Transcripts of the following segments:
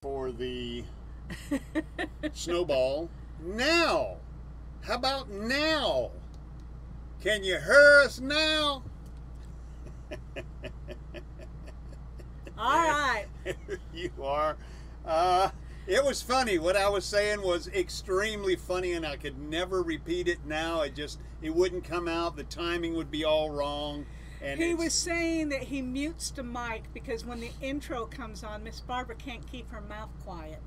for the snowball. Now, how about now? Can you hear us now? All right. You are. It was funny. What I was saying was extremely funny, and I could never repeat it now. It wouldn't come out. The timing would be all wrong. And he was saying that he mutes the mic because when the intro comes on, Miss Barbara can't keep her mouth quiet.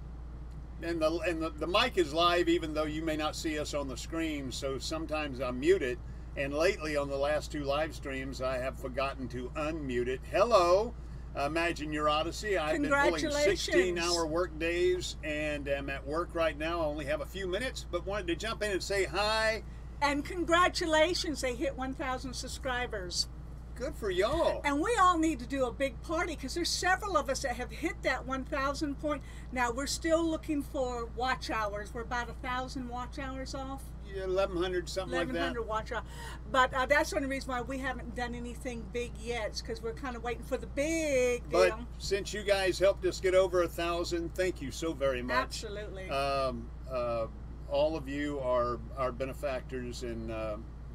And the mic is live, even though you may not see us on the screen. So sometimes I mute it. And lately, on the last 2 live streams, I have forgotten to unmute it. Hello. Imagine Your Odyssey. I've been pulling 16-hour work days and am at work right now. I only have a few minutes, but wanted to jump in and say hi. And congratulations, they hit 1,000 subscribers. Good for y'all. And we all need to do a big party because there's several of us that have hit that 1,000 point. Now, we're still looking for watch hours. We're about 1,000 watch hours off. 1,100, something like that. 1,100 watch hours. But that's the only reason why we haven't done anything big yet, because we're kind of waiting for the big deal. But since you guys helped us get over 1,000, thank you so very much. Absolutely. All of you are our benefactors, and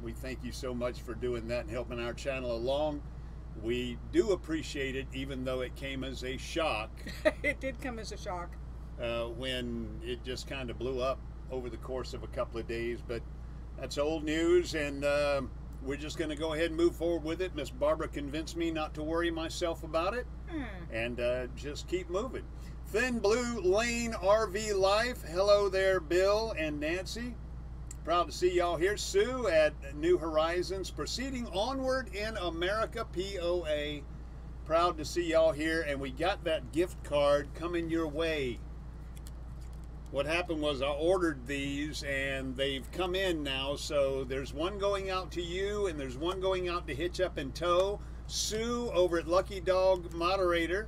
we thank you so much for doing that and helping our channel along. We do appreciate it, even though it came as a shock. It did come as a shock. When it just kind of blew up over the course of a couple of days, but that's old news, and we're just going to go ahead and move forward with it. Miss Barbara convinced me not to worry myself about it, and just keep moving. Thin Blue Lane RV Life, hello there, Bill and Nancy. Proud to see y'all here. Sue at New Horizons, proceeding onward in America, POA. Proud to see y'all here, and we got that gift card coming your way. What happened was I ordered these and they've come in now, so there's one going out to you and there's one going out to Hitch Up and Tow. Sue over at Lucky Dog Moderator.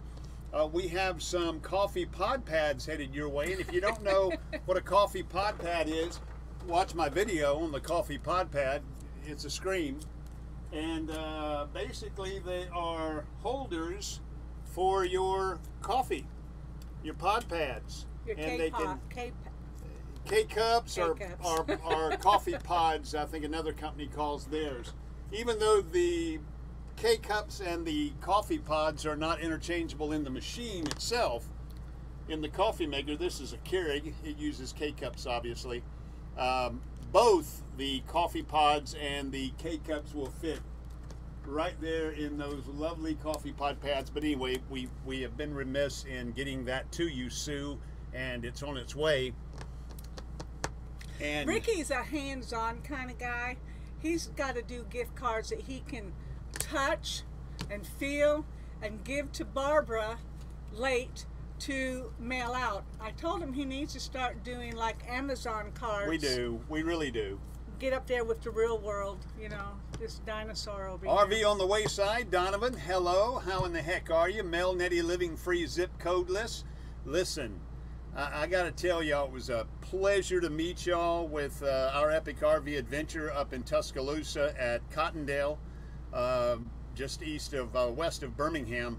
We have some coffee pod pads headed your way, and if you don't know what a coffee pod pad is, watch my video on the coffee pod pad. It's a screen, and basically they are holders for your coffee, your pod pads. And they can K-cups or coffee pods, I think another company calls theirs. Even though the K-cups and the coffee pods are not interchangeable in the machine itself, in the coffee maker, this is a Keurig. It uses K-cups, obviously. Both the coffee pods and the K-cups will fit right there in those lovely coffee pod pads. But anyway, we have been remiss in getting that to you, Sue, and it's on its way. And Ricky's a hands-on kind of guy. He's got to do gift cards that he can touch and feel and give to Barbara late to mail out. I told him he needs to start doing like Amazon cards. we do. We really do. Get up there with the real world, you know, this dinosaur over here. RV on the Wayside, Donovan, hello. How in the heck are you? Mel, Nettie, living free, zip codeless. Listen, I got to tell y'all, it was a pleasure to meet y'all with our epic RV adventure up in Tuscaloosa at Cottondale, just west of Birmingham.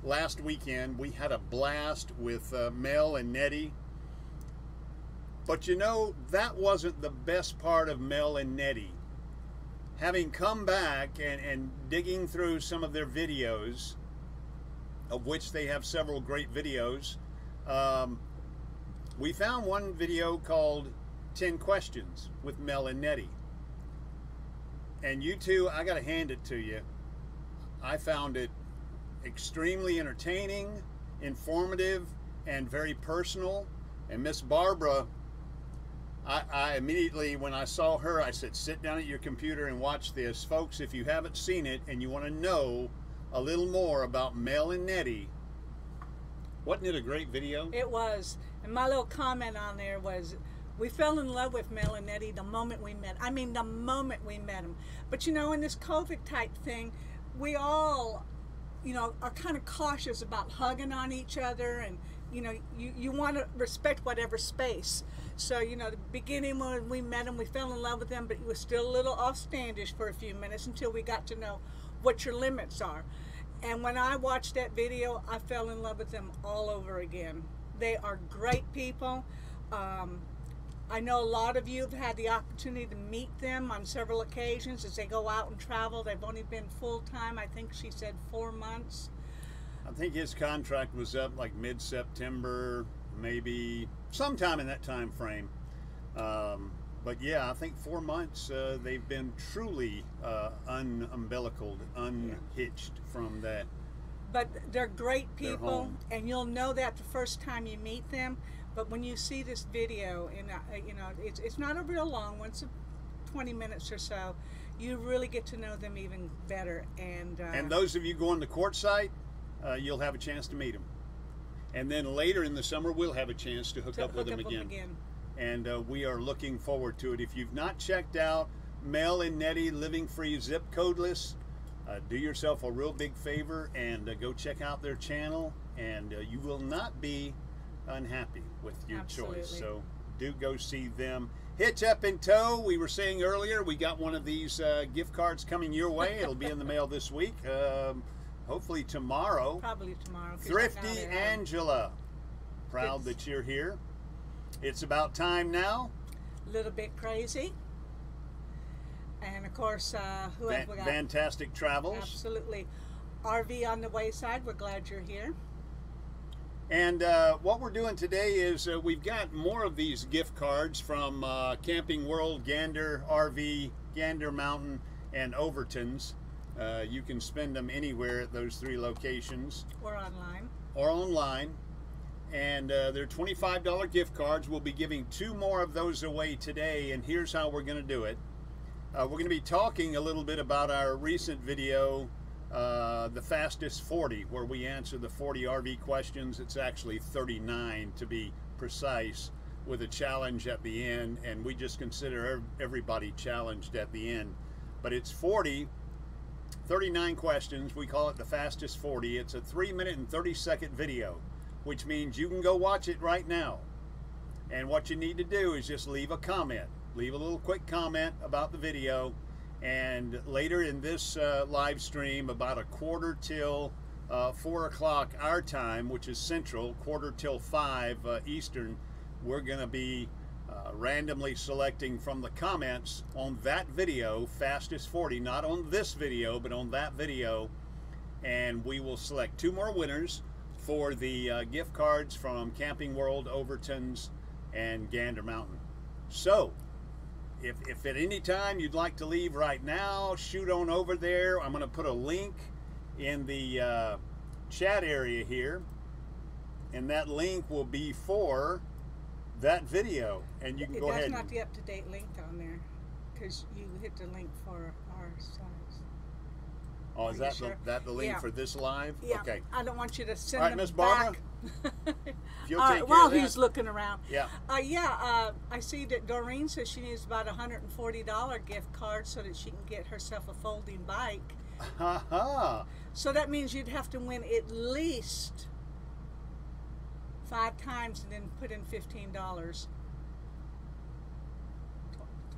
Last weekend, we had a blast with Mel and Nettie. But you know, that wasn't the best part of Mel and Nettie. Having come back and digging through some of their videos, of which they have several great videos, we found one video called 10 Questions with Mel and Nettie. And you two, I gotta hand it to you. I found it extremely entertaining, informative, and very personal. And Miss Barbara, I immediately, when I saw her, I said, sit down at your computer and watch this. Folks, if you haven't seen it and you want to know a little more about Mel and Nettie, wasn't it a great video? It was. And my little comment on there was, we fell in love with Mel and Nettie the moment we met. I mean, the moment we met them. But you know, in this COVID type thing, we all, you know, are kind of cautious about hugging on each other, and you know, you want to respect whatever space. So, you know, the beginning when we met them, we fell in love with them, but it was still a little offstandish for a few minutes until we got to know what your limits are. And when I watched that video, I fell in love with them all over again. They are great people. I know a lot of you have had the opportunity to meet them on several occasions as they go out and travel. They've only been full-time, I think she said 4 months. I think his contract was up like mid-September, maybe sometime in that time frame. But yeah, I think 4 months they've been truly unumbilicaled, unhitched from that. But they're great people, and you'll know that the first time you meet them. But when you see this video, and you know, it's not a real long one, it's 20 minutes or so, you really get to know them even better. And those of you going to courtside, you'll have a chance to meet them. And then later in the summer, we'll have a chance to hook up with them again. And we are looking forward to it. If you've not checked out Mel and Nettie Living Free Zip Codeless, do yourself a real big favor and go check out their channel, and you will not be unhappy with your choice. So do go see them. Hitch Up in Tow, we were saying earlier, we got one of these gift cards coming your way. It'll be in the mail this week, hopefully tomorrow. Probably tomorrow. Thrifty Angela, proud that you're here. It's about time now. A little bit crazy. And of course, who else we got? Fantastic Travels. Absolutely. RV on the Wayside, we're glad you're here. And what we're doing today is we've got more of these gift cards from Camping World, Gander RV, Gander Mountain, and Overton's. You can spend them anywhere at those 3 locations. Or online. Or online. And they're $25 gift cards. We'll be giving 2 more of those away today, and here's how we're going to do it. We're going to be talking a little bit about our recent video, The Fastest 40, where we answer the 40 RV questions. It's actually 39 to be precise, with a challenge at the end, and we just consider everybody challenged at the end. But it's 39 questions. We call it The Fastest 40. It's a 3-minute and 30-second video, which means you can go watch it right now. And what you need to do is just leave a comment. Leave a little quick comment about the video, and later in this live stream, about 4:45 4 o'clock our time, which is Central, 4:45 5 Eastern, we're going to be randomly selecting from the comments on that video, Fastest 40, not on this video, but on that video, and we will select 2 more winners for the gift cards from Camping World, Overton's, and Gander Mountain. So, if at any time you'd like to leave right now, shoot on over there. I'm going to put a link in the chat area here, and that link will be for that video, and you can go ahead. That's not the up-to-date link on there, because you hit the link for our size. Oh, is that the link for this live? Yeah. Okay. I don't want you to send All right, them Miss Barbara. back. You'll All take right, care while of that. he's looking around. Yeah. I see that Doreen says she needs about $140 gift card so that she can get herself a folding bike. So that means you'd have to win at least 5 times and then put in $15.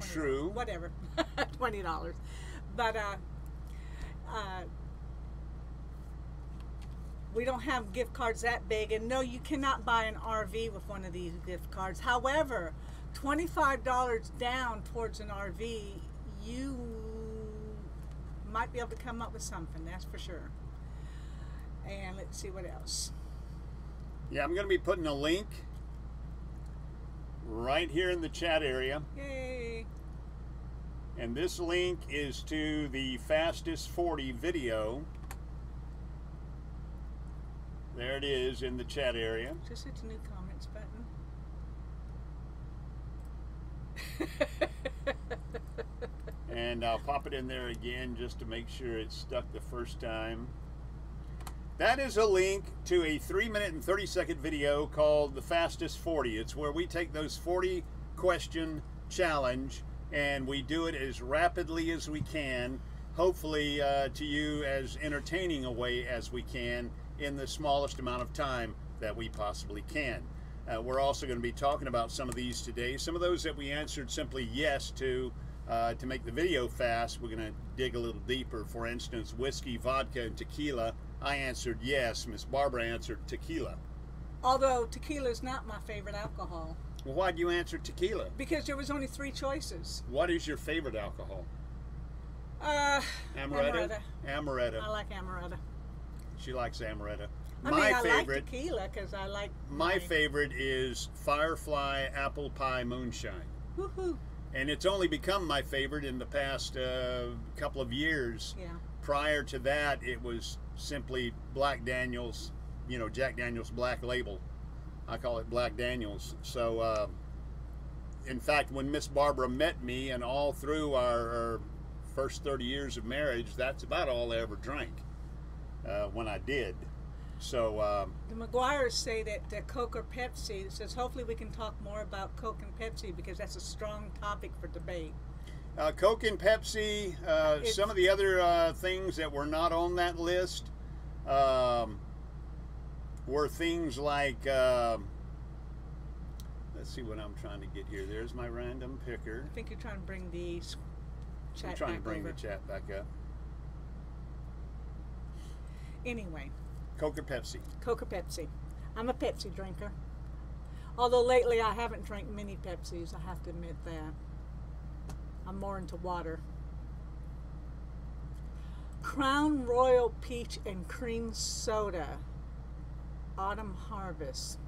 True. Whatever. $20. But we don't have gift cards that big, and no, you cannot buy an RV with one of these gift cards. However, $25 down towards an RV, you might be able to come up with something, that's for sure. And let's see what else. Yeah, I'm going to be putting a link right here in the chat area. Yay! And this link is to the Fastest 40 video. There it is in the chat area. Just hit the new comments button. And I'll pop it in there again just to make sure it's stuck the first time. That is a link to a 3-minute and 30-second video called The Fastest 40. It's where we take those 40 question challenge and we do it as rapidly as we can, hopefully to you as entertaining a way as we can in the smallest amount of time that we possibly can. We're also going to be talking about some of these today. Some of those that we answered simply yes to make the video fast, we're going to dig a little deeper. For instance, whiskey, vodka, and tequila. I answered yes. Miss Barbara answered tequila. Although tequila is not my favorite alcohol. Well, why'd you answer tequila? Because there was only 3 choices. What is your favorite alcohol? Amaretto. Amaretto. I like amaretto. She likes amaretto. I like tequila because I like... My favorite is Firefly Apple Pie Moonshine. Woohoo. And it's only become my favorite in the past couple of years. Yeah. Prior to that, it was simply Black Daniels, you know, Jack Daniels Black Label. I call it Black Daniels. So, in fact, when Miss Barbara met me, and all through our first 30 years of marriage, that's about all I ever drank when I did. So the McGuires say that Coke or Pepsi. It says hopefully we can talk more about Coke and Pepsi because that's a strong topic for debate. Coke and Pepsi, some of the other things that were not on that list were things like, let's see what I'm trying to get here. There's my random picker. I think you're trying to bring the chat I'm trying to bring over. the chat back up. Anyway. Coke or Pepsi? Coke or Pepsi. I'm a Pepsi drinker. Although lately I haven't drank many Pepsis, I have to admit that. I'm more into water. Crown Royal Peach and Cream Soda. Autumn Harvest.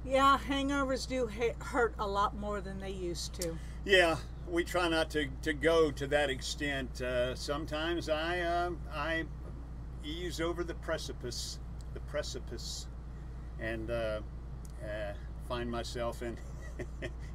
Yeah, hangovers do hurt a lot more than they used to. Yeah, we try not to go to that extent. Sometimes I ease over the precipice, and find myself in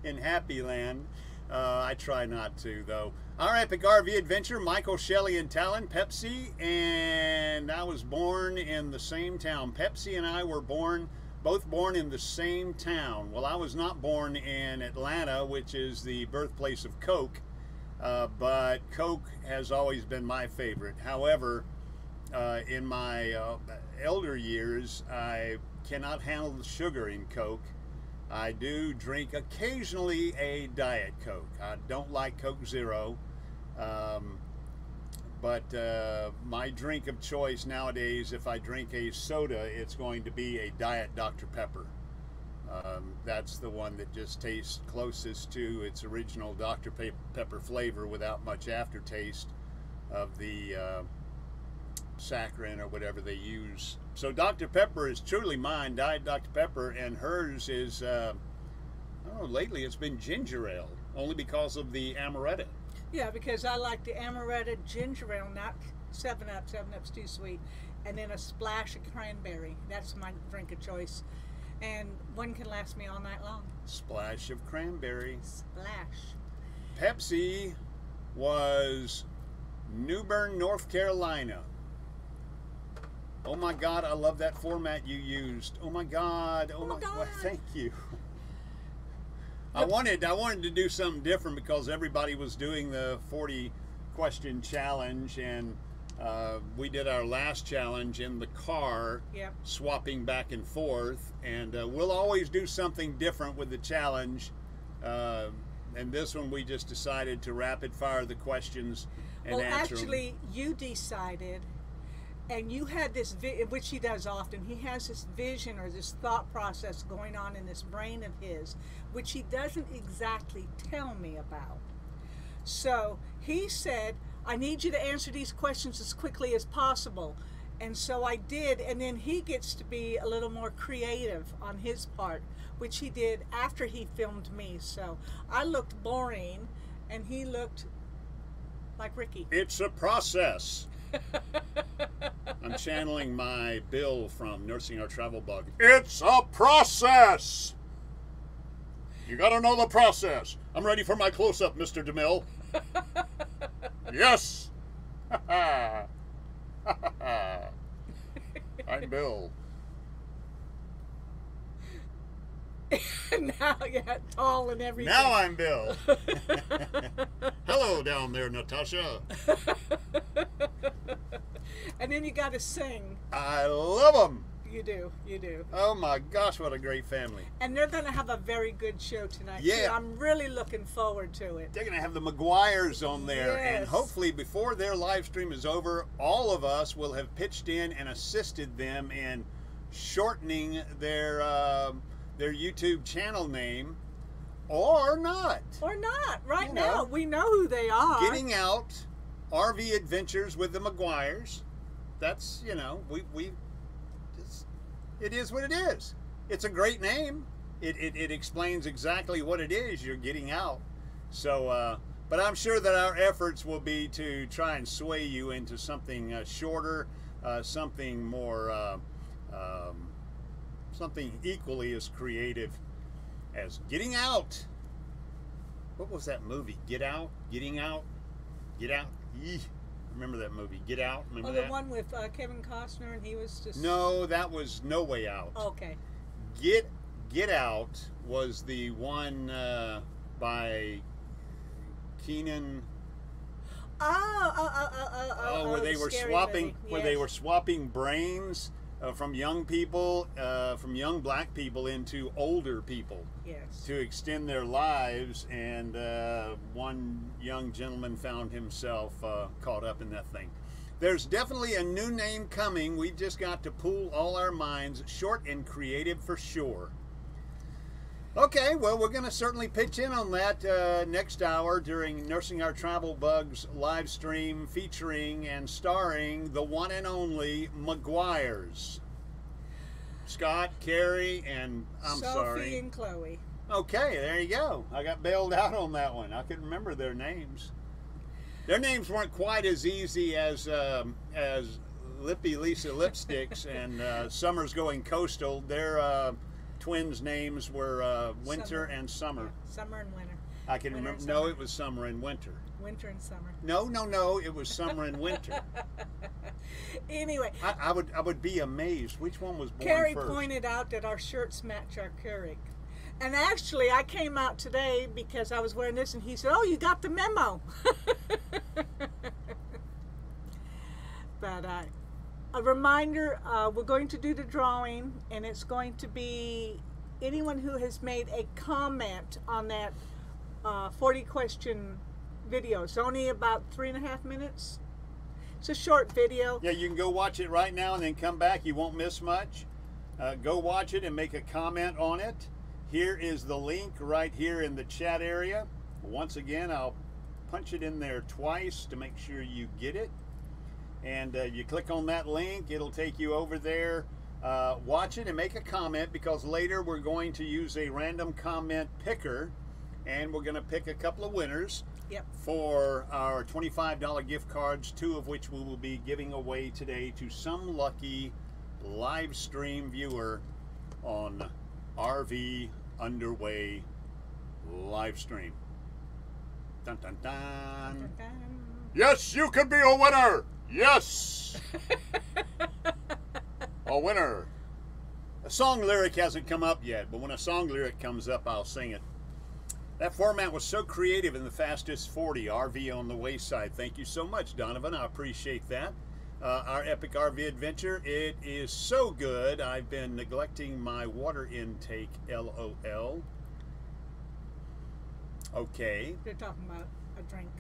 in happy land. I try not to, though. Our epic RV adventure, Michael, Shelley, and Talon, Pepsi, and I was born in the same town. Pepsi and I were both born in the same town. Well, I was not born in Atlanta, which is the birthplace of Coke, but Coke has always been my favorite. However, in my elder years, I cannot handle the sugar in Coke. I do drink occasionally a Diet Coke. I don't like Coke Zero, but my drink of choice nowadays, if I drink a soda, it's going to be a Diet Dr. Pepper. That's the one that just tastes closest to its original Dr. Pepper flavor without much aftertaste of the saccharin or whatever they use. So Dr. Pepper is truly mine, Diet Dr. Pepper, and hers is, I don't know, lately it's been ginger ale, only because of the amaretto. Yeah, because I like the amaretto ginger ale, not 7-Up. 7-Up's too sweet. And then a splash of cranberry. That's my drink of choice. And one can last me all night long. Splash of cranberry. Splash. Pepsi was New Bern, North Carolina. Oh my God, I love that format you used. Oh my God. Oh my God. Well, thank you. I wanted to do something different because everybody was doing the 40 question challenge, and we did our last challenge in the car, yep, swapping back and forth, and we'll always do something different with the challenge, and this one we just decided to rapid fire the questions and answer them. Actually, you decided, and you had this, which he does often, he has this vision or this thought process going on in this brain of his, which he doesn't exactly tell me about. So he said, I need you to answer these questions as quickly as possible. And so I did, and then he gets to be a little more creative on his part, which he did after he filmed me. So I looked boring, and he looked like Ricky. It's a process. I'm channeling my Bill from Nursing Our Travel Blog. It's a process. You gotta know the process. I'm ready for my close-up, Mr. DeMille. Yes. I'm Bill. Now, yeah, tall and everything. Now I'm Bill. Hello down there, Natasha. And then you got to sing. I love them. You do. You do. Oh my gosh, what a great family. And they're going to have a very good show tonight. Yeah. Too. I'm really looking forward to it. They're going to have the McGuires on there. Yes. And hopefully before their live stream is over, all of us will have pitched in and assisted them in shortening their YouTube channel name, or not. Or not. Right You now, know. we know who they are. Getting Out RV Adventures with the McGuires. That's, you know, it is what it is. It's a great name. It explains exactly what it is you're getting out. So, but I'm sure that our efforts will be to try and sway you into something shorter, something more, something equally as creative as Getting Out. What was that movie? Get Out? Getting Out? Get Out? Eeh. Remember that movie, Get Out? Remember the that? one with Kevin Costner, and he was just... No, that was No Way Out. Okay. Get Out was the one by Keenan. Where they were swapping, where they were swapping brains from young people, from young black people into older people. Yes. To extend their lives, and one young gentleman found himself caught up in that thing. There's definitely a new name coming. We've just got to pool all our minds. Short and creative for sure. Okay, well, we're going to certainly pitch in on that next hour during Nursing Our Travel Bugs live stream, featuring and starring the one and only McGuires. Scott, Carrie, and Sophie and Chloe. Okay, there you go. I got bailed out on that one. I couldn't remember their names. Their names weren't quite as easy as Lippy Lisa Lipsticks and Summer's Going Coastal. Their twins' names were Winter and Summer. Yeah, Summer and Winter. I can remember. No, it was Summer and Winter. Winter and Summer. No. It was Summer and Winter. Anyway, I would be amazed. Which one was born Carrie first? pointed out that our shirts match our Keurig. And actually, I came out today because I was wearing this, and he said, "Oh, you got the memo." But a reminder, we're going to do the drawing, and it's going to be anyone who has made a comment on that 40-question video. It's only about 3.5 minutes. It's a short video. Yeah, you can go watch it right now and then come back. You won't miss much. Go watch it and make a comment on it. Here is the link right here in the chat area. Once again, I'll punch it in there twice to make sure you get it. And you click on that link, it'll take you over there. Watch it and make a comment, because later we're going to use a random comment picker, and we're going to pick a couple of winners. Yep. For our $25 gift cards, 2 of which we will be giving away today to some lucky live stream viewer on RV Underway live stream. Dun, dun, dun. Dun, dun, dun. Yes, you could be a winner. Yes. A winner. A song lyric hasn't come up yet, but when a song lyric comes up, I'll sing it. That format was so creative in the Fastest 40, RV on the Wayside. Thank you so much, Donovan. I appreciate that. Our epic RV adventure, it is so good. I've been neglecting my water intake, LOL. Okay. They're talking about a drink.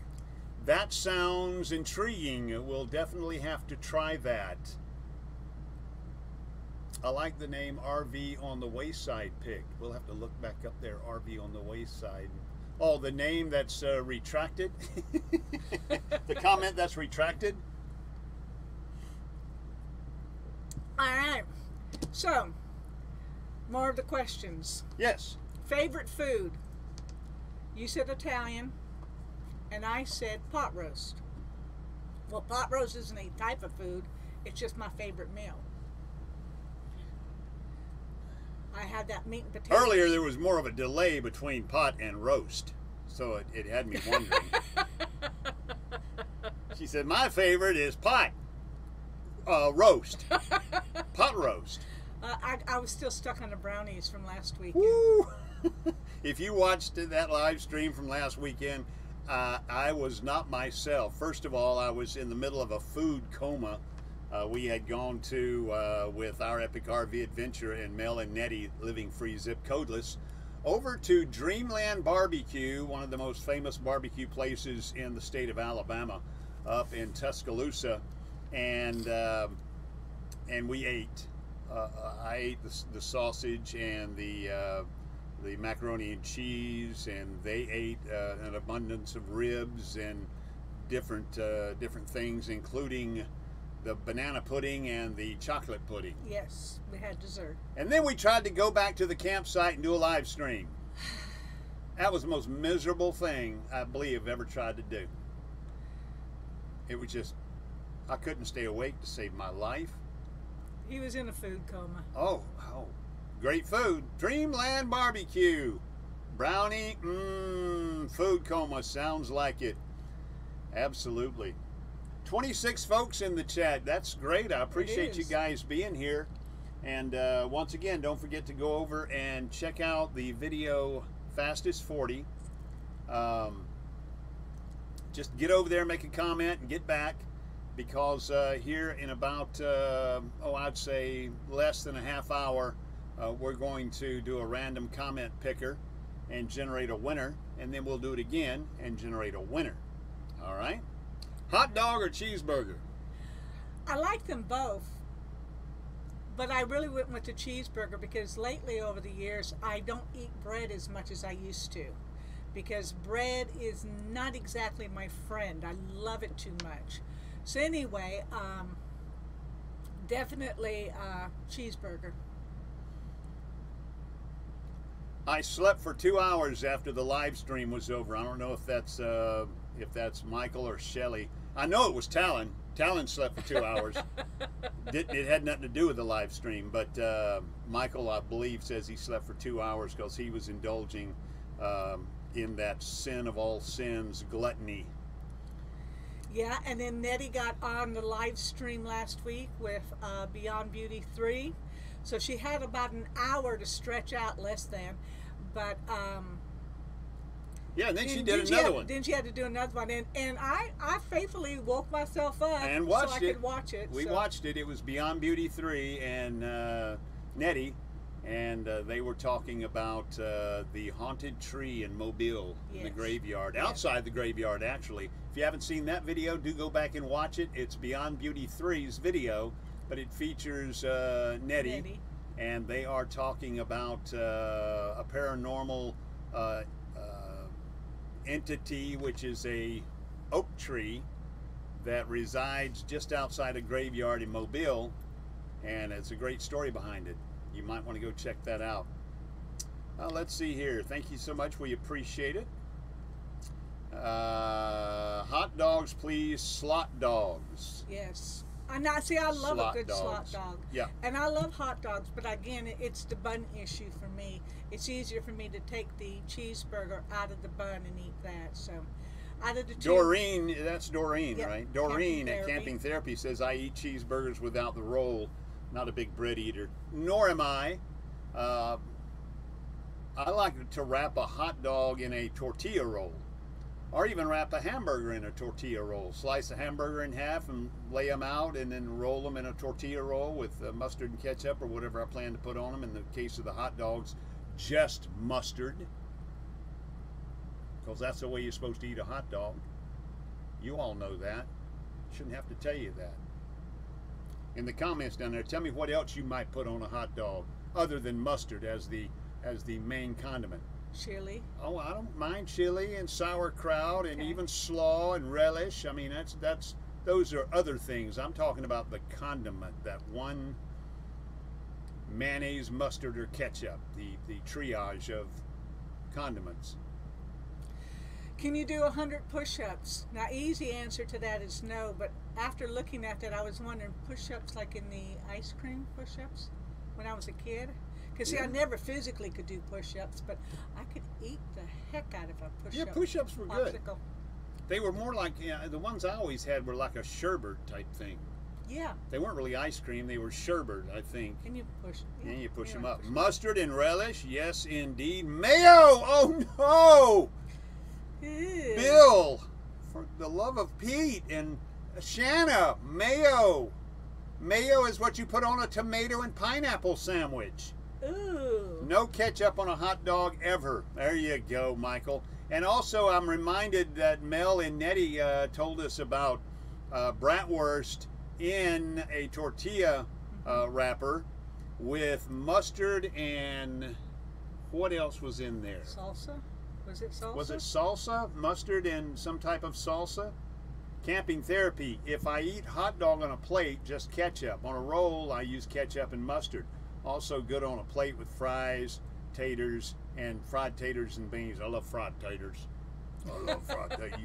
That sounds intriguing. We'll definitely have to try that. I like the name RV on the Wayside pick. We'll have to look back up there, RV on the Wayside. Oh, the name that's retracted? The comment that's retracted? All right. So, more of the questions. Yes. Favorite food? You said Italian, and I said pot roast. Well, pot roast isn't a type of food. It's just my favorite meal. I had that meat and potatoes. Earlier, there was more of a delay between pot and roast, so it had me wondering. She said, my favorite is pot. Roast. Pot roast. I was still stuck on the brownies from last weekend. Woo! If you watched that live stream from last weekend, I was not myself. First of all, I was in the middle of a food coma We had gone to, with our epic RV adventure and Mel and Nettie living free zip codeless, over to Dreamland Barbecue, one of the most famous barbecue places in the state of Alabama, up in Tuscaloosa, and we ate. I ate the sausage and the macaroni and cheese, and they ate an abundance of ribs and different things, including the banana pudding and the chocolate pudding. Yes, we had dessert. And then we tried to go back to the campsite and do a live stream. That was the most miserable thing I believe I've ever tried to do. It was just, I couldn't stay awake to save my life. He was in a food coma. Oh, great food. Dreamland Barbecue. Brownie, food coma, sounds like it. Absolutely. 26 folks in the chat. That's great. I appreciate you guys being here. And once again, don't forget to go over and check out the video Fastest 40. Just get over there, make a comment, and get back. Because here in about, I'd say less than a half hour, we're going to do a random comment picker and generate a winner. And then we'll do it again and generate a winner. All right? Hot dog or cheeseburger? I like them both, but I really went with the cheeseburger because lately over the years I don't eat bread as much as I used to, because bread is not exactly my friend. I love it too much. So anyway, definitely cheeseburger. I slept for 2 hours after the live stream was over. I don't know if that's Michael or Shelly. I know it was Talon. Talon slept for 2 hours. It had nothing to do with the live stream, but Michael, I believe, says he slept for 2 hours because he was indulging in that sin of all sins, gluttony. Yeah, and then Nettie got on the live stream last week with Beyond Beauty 3. So she had about an hour to stretch out, less than, but yeah, and then she did another one. Then she had to do another one, and I faithfully woke myself up and watched so I could watch it. We watched it. It was Beyond Beauty 3 and Nettie, and they were talking about the haunted tree in Mobile, in the graveyard, outside the graveyard actually. If you haven't seen that video, do go back and watch it. It's Beyond Beauty 3's video, but it features Nettie, and they are talking about a paranormal entity, which is a oak tree that resides just outside a graveyard in Mobile, and it's a great story behind it. You might want to go check that out. Let's see here. Thank you so much. We appreciate it. Hot dogs, please. Slot dogs. Yes. And I love a good slot dog. Yeah. And I love hot dogs, but again, it's the bun issue for me. It's easier for me to take the cheeseburger out of the bun and eat that. So, out of the two. Doreen, that's Doreen, Yep. right? Doreen Camping at Therapy. Camping Therapy says, I eat cheeseburgers without the roll. Not a big bread eater. Nor am I. I like to wrap a hot dog in a tortilla roll. Or even wrap a hamburger in a tortilla roll. Slice a hamburger in half and lay them out, and then roll them in a tortilla roll with mustard and ketchup or whatever I plan to put on them. In the case of the hot dogs, just mustard, because that's the way you're supposed to eat a hot dog. You all know that. Shouldn't have to tell you that. In the comments down there, tell me what else you might put on a hot dog other than mustard as the main condiment. Chili. Oh, I don't mind chili and sauerkraut and even slaw and relish. I mean, those are other things. I'm talking about the condiment, that one mayonnaise, mustard, or ketchup, the triage of condiments. Can you do 100 push-ups? Now, easy answer to that is no, but after looking at that, I was wondering, push-ups like in the ice cream push-ups when I was a kid? Because, see, I never physically could do push-ups, but I could eat the heck out of a push-up. Yeah, push-ups were good. Popsicle. They were more like, the ones I always had were like a sherbet type thing. Yeah. They weren't really ice cream, they were sherbet, I think. And you push. Yeah, And you push them up. push Mustard and relish, yes indeed. Mayo! Oh no! Ew. Bill, for the love of Pete and Shanna, mayo. Mayo is what you put on a tomato and pineapple sandwich. Ooh. No ketchup on a hot dog ever. There you go, Michael. And also, I'm reminded that Mel and Nettie told us about bratwurst in a tortilla wrapper with mustard and what else was in there? Salsa? Was it salsa? Was it salsa? Mustard and some type of salsa? Camping therapy. If I eat hot dog on a plate, just ketchup. On a roll, I use ketchup and mustard. Also good on a plate with fries, taters, and fried taters and beans. I love fried taters. I love fried taters.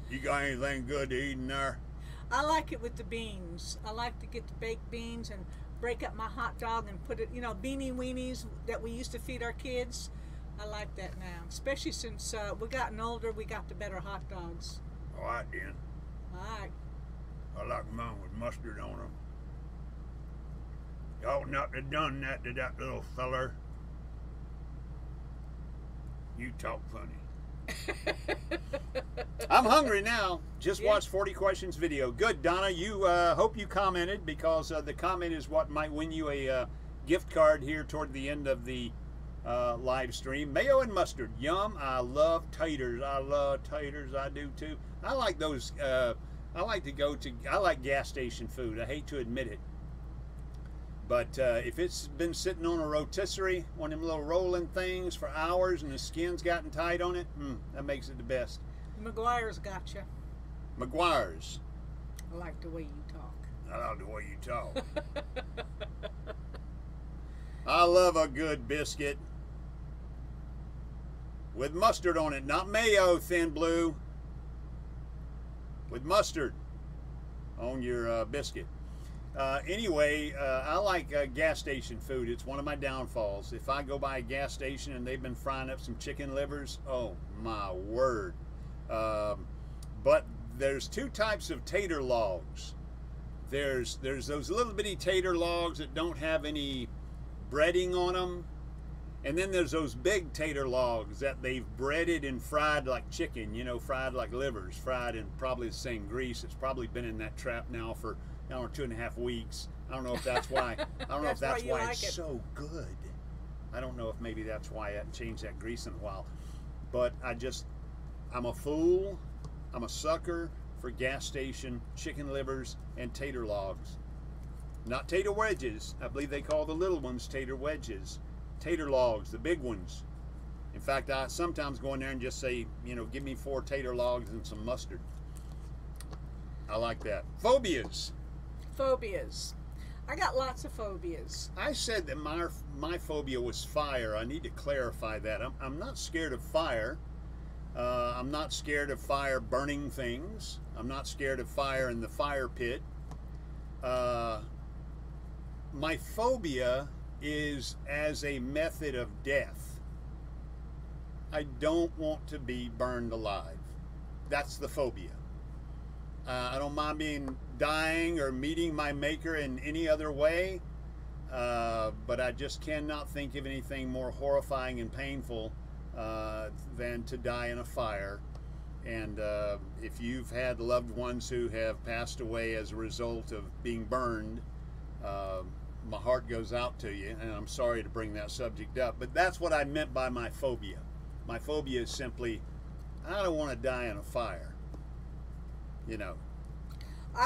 You got anything good to eat in there? I like it with the beans. I like to get the baked beans and break up my hot dog and put it, you know, beanie weenies that we used to feed our kids. I like that now, especially since we've gotten older. We got the better hot dogs. All right, then. All right. I like mine with mustard on them. You ought not to have done that to that little feller. You talk funny. I'm hungry now. Just watched 40 Questions video. Good, Donna. You hope you commented because the comment is what might win you a gift card here toward the end of the live stream. Mayo and mustard. Yum. I love taters. I love taters. I do too. I like those. I like gas station food. I hate to admit it. But if it's been sitting on a rotisserie, one of them little rolling things for hours and the skin's gotten tight on it, that makes it the best. McGuire's got you. McGuire's. I like the way you talk. I like the way you talk. I love a good biscuit. With mustard on it, not mayo, Thin Blue. With mustard on your biscuit. Anyway, I like gas station food. It's one of my downfalls. If I go by a gas station and they've been frying up some chicken livers, oh my word. But there's two types of tater logs. There's those little bitty tater logs that don't have any breading on them. And then there's those big tater logs that they've breaded and fried like chicken, you know, fried like livers, fried in probably the same grease. It's probably been in that trap now for, I don't know, 2.5 weeks. I don't know if that's why. I don't know if that's why it's so good. I don't know if maybe that's why I changed that grease in a while. But I'm a fool. I'm a sucker for gas station chicken livers and tater logs. Not tater wedges. I believe they call the little ones tater wedges. Tater logs, the big ones. In fact, I sometimes go in there and just say, you know, give me 4 tater logs and some mustard. I like that. Phobias. Phobias. I got lots of phobias. I said that my phobia was fire. I need to clarify that. I'm not scared of fire. I'm not scared of fire burning things. I'm not scared of fire in the fire pit. My phobia is as a method of death. I don't want to be burned alive. That's the phobia. I don't mind dying or meeting my maker in any other way, but I just cannot think of anything more horrifying and painful than to die in a fire. And if you've had loved ones who have passed away as a result of being burned, my heart goes out to you, and I'm sorry to bring that subject up, but that's what I meant by my phobia. My phobia is simply, I don't want to die in a fire. You know,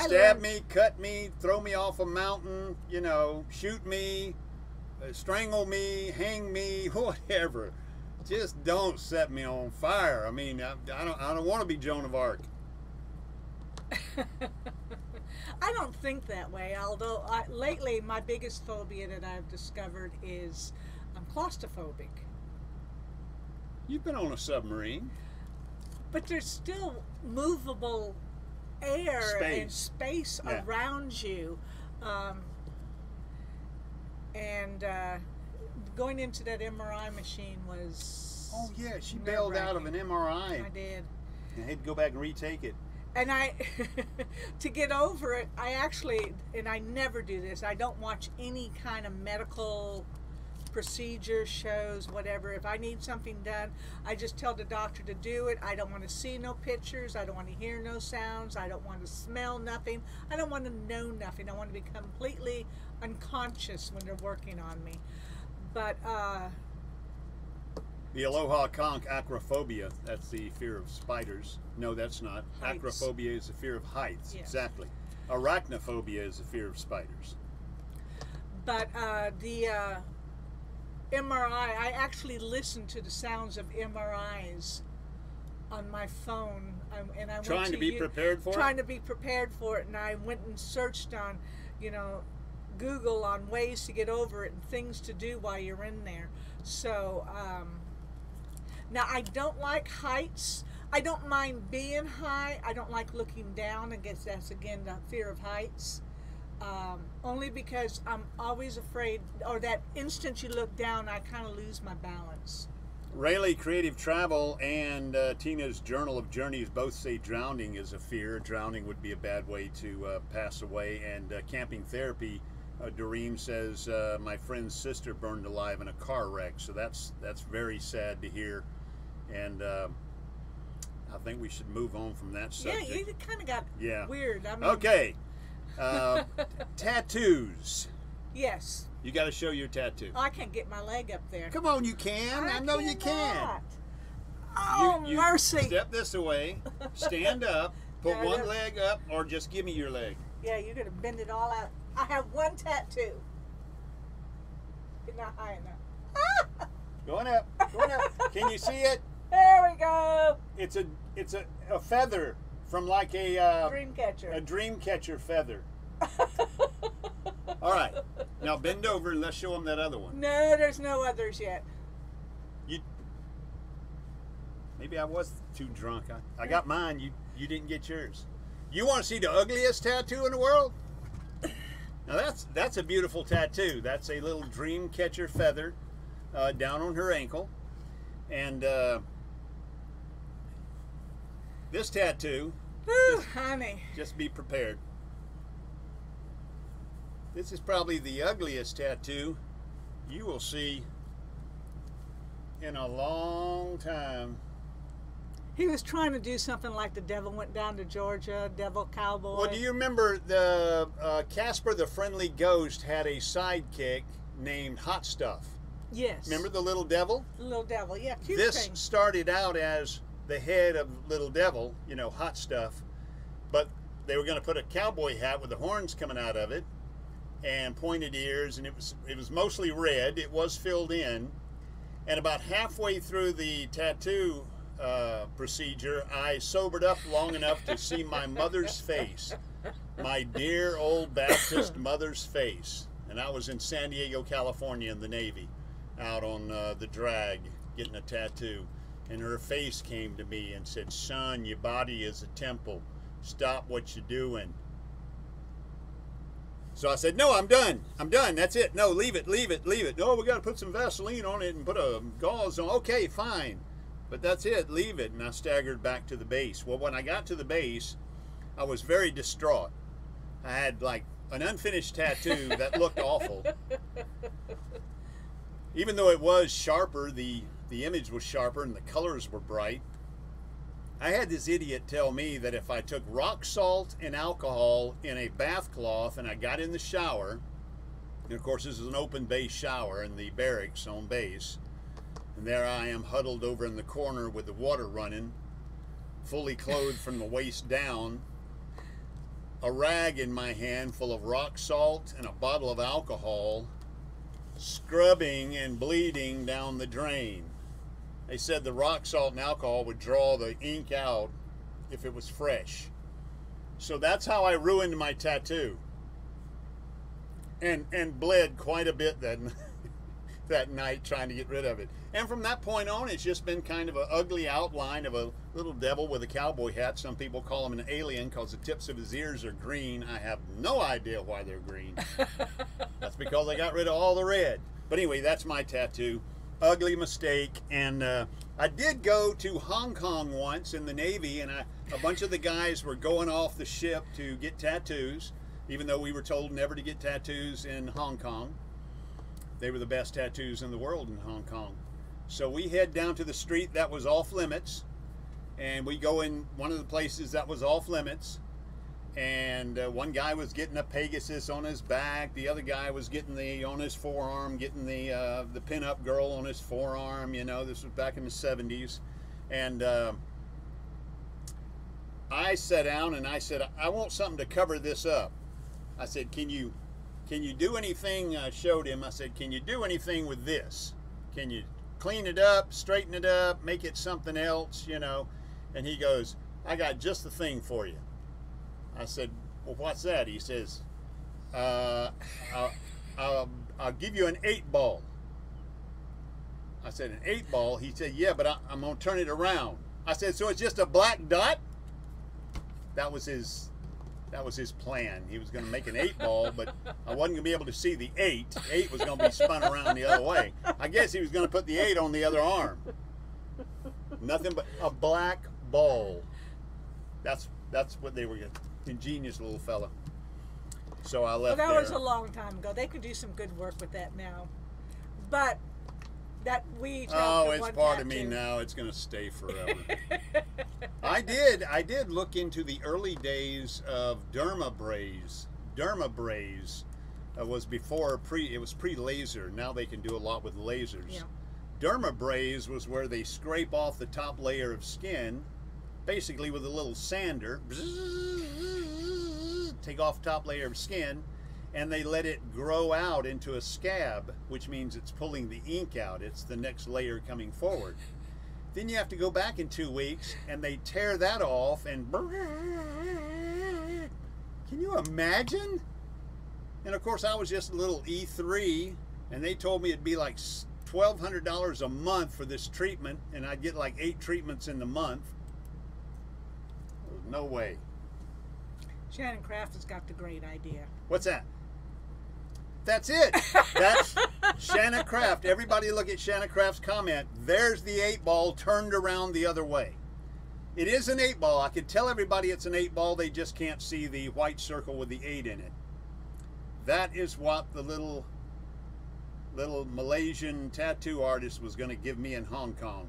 stab me, cut me, throw me off a mountain, you know, shoot me, strangle me, hang me, whatever. Just don't set me on fire. I mean, I don't want to be Joan of Arc. I don't think that way, although lately my biggest phobia that I've discovered is I'm claustrophobic. You've been on a submarine. But there's still movable air and space around you. Going into that MRI machine was... Oh yeah, she bailed out of an MRI. I did. I had to go back and retake it. And to get over it, I actually, and I never do this, I don't watch any kind of medical procedures, shows, whatever. If I need something done, I just tell the doctor to do it. I don't want to see no pictures. I don't want to hear no sounds. I don't want to smell nothing. I don't want to know nothing. I want to be completely unconscious when they're working on me. But the Aloha conch, acrophobia, that's the fear of spiders. No, that's not. Heights. Acrophobia is the fear of heights. Yes. Exactly. Arachnophobia is the fear of spiders. But the MRI, I actually listened to the sounds of MRIs on my phone, and I went Trying to be prepared for it? Trying to be prepared for it, and I went and searched on, Google on ways to get over it and things to do while you're in there. So now I don't like heights. I don't mind being high. I don't like looking down. I guess that's again the fear of heights. Only because I'm always afraid, or that instant you look down, I kind of lose my balance. Rayleigh Creative Travel and Tina's Journal of Journeys both say drowning is a fear. Drowning would be a bad way to pass away. And Camping Therapy, Doreen says, my friend's sister burned alive in a car wreck. So that's very sad to hear. And I think we should move on from that subject. Yeah, you kind of got weird. I mean, okay. Tattoos. Yes. You got to show your tattoo. I can't get my leg up there. Come on, you can. I know you can. cannot. Oh, You mercy. Step this away. Stand up. Put one leg up, or just give me your leg. Yeah, you're going to bend it all out. I have one tattoo. It's not high enough. Going up. Going up. Can you see it? There we go. It's a feather from like a Dream catcher. a dream catcher feather. All right. Now bend over and let's show them that other one. No, there's no others yet. Maybe I was too drunk. I got mine. You didn't get yours. You want to see the ugliest tattoo in the world? Now that's a beautiful tattoo. That's a little dream catcher feather down on her ankle, and this tattoo. Whew, honey. Just be prepared. This is probably the ugliest tattoo you will see in a long time. He was trying to do something like the devil went down to Georgia, devil cowboy. Well, do you remember the Casper the Friendly Ghost had a sidekick named Hot Stuff? Yes. Remember the little devil? The little devil, yeah, cute This thing. started out as the head of Little Devil, Hot Stuff, but they were going to put a cowboy hat with the horns coming out of it and pointed ears, and it was mostly red. It was filled in, and about halfway through the tattoo procedure, I sobered up long enough to see my mother's face, my dear old Baptist mother's face, and I was in San Diego, California in the Navy, out on the drag getting a tattoo, and her face came to me and said, "Son, your body is a temple. Stop what you're doing." So I said, "No, I'm done. I'm done. That's it. No, leave it, leave it, leave it. No, we got to put some Vaseline on it and put a gauze on. Okay, fine. But that's it. Leave it." And I staggered back to the base. Well, when I got to the base, I was very distraught. I had like an unfinished tattoo that looked awful. Even though it was sharper, the image was sharper and the colors were bright. I had this idiot tell me that if I took rock salt and alcohol in a bath cloth and I got in the shower, and of course this is an open base shower in the barracks on base, and there I am huddled over in the corner with the water running, fully clothed from the waist down, a rag in my hand full of rock salt and a bottle of alcohol, scrubbing and bleeding down the drain. They said the rock salt and alcohol would draw the ink out if it was fresh. So that's how I ruined my tattoo. And bled quite a bit that night trying to get rid of it. And from that point on, it's just been kind of an ugly outline of a little devil with a cowboy hat. Some people call him an alien because the tips of his ears are green. I have no idea why they're green. That's because I got rid of all the red. But anyway, that's my tattoo. Ugly mistake. And I did go to Hong Kong once in the Navy, and a bunch of the guys were going off the ship to get tattoos, even though we were told never to get tattoos in Hong Kong. They were the best tattoos in the world in Hong Kong. So we head down to the street that was off limits, and we go in one of the places that was off limits, and one guy was getting a Pegasus on his back, the other guy was getting on his forearm, getting the pin-up girl on his forearm. You know, this was back in the 70s. And I sat down and I said, I want something to cover this up. I said, can you do anything? I showed him, I said, can you do anything with this? Can you clean it up, straighten it up, make it something else, you know? And he goes, I got just the thing for you. I said, well, what's that? He says, I'll give you an 8-ball. I said, an 8-ball? He said, yeah, but I'm going to turn it around. I said, so it's just a black dot? That was his plan. He was going to make an 8-ball, but I wasn't going to be able to see the 8. 8 was going to be spun around the other way. I guess he was going to put the 8 on the other arm. Nothing but a black ball. That's what they were getting. Ingenious little fella. So I left. Well, that there. was a long time ago. They could do some good work with that now. But that we each have the it's one part tattoo. of me now. It's going to stay forever. I did look into the early days of dermabrase. Dermabrase was before it was pre-laser. Now they can do a lot with lasers. Yeah. Dermabrase was where they scrape off the top layer of skin, basically with a little sander, take off top layer of skin, and they let it grow out into a scab, which means it's pulling the ink out. It's the next layer coming forward. Then you have to go back in 2 weeks, and they tear that off, and can you imagine? And of course, I was just a little E3, and they told me it'd be like $1,200 a month for this treatment, and I'd get like 8 treatments in the month. No way. Shannon Kraft has got the great idea. What's that? That's it. That's Shannon Kraft. Everybody look at Shannon Kraft's comment. There's the 8-ball turned around the other way. It is an 8-ball. I could tell everybody it's an 8-ball. They just can't see the white circle with the 8 in it. That is what the little Malaysian tattoo artist was going to give me in Hong Kong.